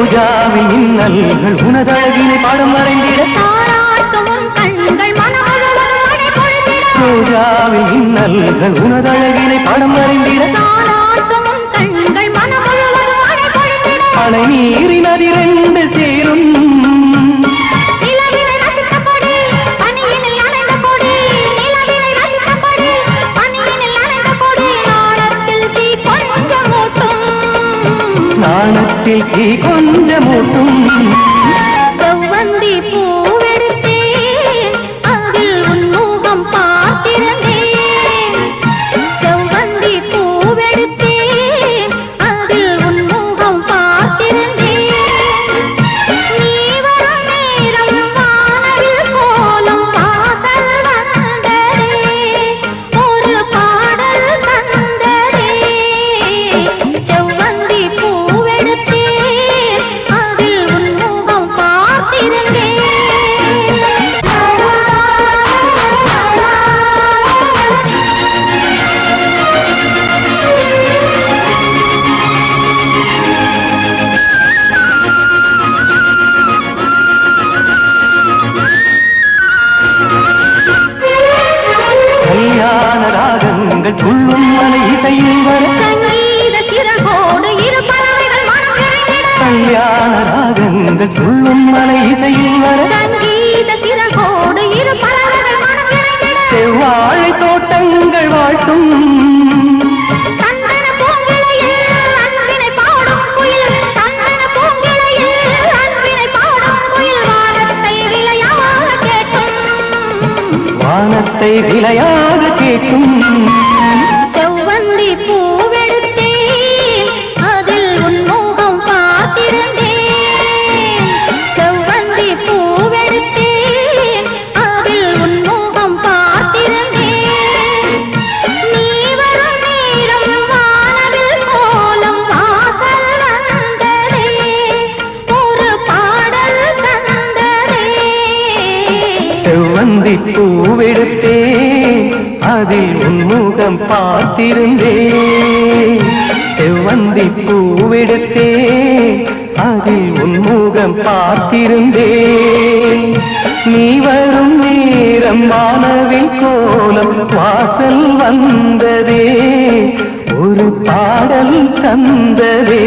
ரோஜாவில் இன்னல்கள் உனதழகினை பாடம் வரைந்திட ரோஜாவில் இன்னல்கள் உனதழகினை பாடம் வரைந்திட அணை நீரின் அதிரெண்டு சேரும் நாணத்தில் தீ கொஞ்சமூட்டும் செவ்வந்தி பூவெடுத்தேன் அதில் உன்முகம் பார்த்திருந்தேன் செவ்வந்தி பூவெடுத்தேன் அதில் உன்முகம் பார்த்திருந்தேன் நீ வரும் நேரம் வானவில் கோலம் வாசல் வந்ததே ஒரு பாடல் தந்ததே செவ்வந்தி துள்ளும் மலை இசையில் வர சங்கீத சிறகோடு இரு பறவைகள் மனம் நிறைந்திட கல்யாண ராகங்கள் துள்ளும் மலை இசையில் வர சங்கீத சிறகோடு இரு பறவைகள் மனம் நிறைந்திட செவ்வாழை தோட்டங்கள் வாழ்த்தும் சந்தன பூங்கிளையில் அன்பினை பாடும் குயில் சந்தன பூங்கிளையில் அன்பினை பாடும் குயில் வானத்தை விலையாக கேட்கும் செவ்வந்தி பூவெடுத்தேன் அதில் உன்முகம் பார்த்திருந்தேன் செவ்வந்தி பூவெடுத்தேன் அதில் உன்முகம் பார்த்திருந்தேன் நீ வரும் நேரம் வானவில் கோலம் வாசல் வந்ததே ஒரு பாடல் தந்ததே செவ்வந்தி பூவெடுத்தேன் அதில் உன்முகம் பார்த்திருந்தேன் செவ்வந்தி பூவெடுத்தேன் அதில் உன்முகம் பார்த்திருந்தேன் நீ வரும் நேரம் வானவில் கோலம் வாசல் வந்ததே ஒரு பாடல் தந்ததே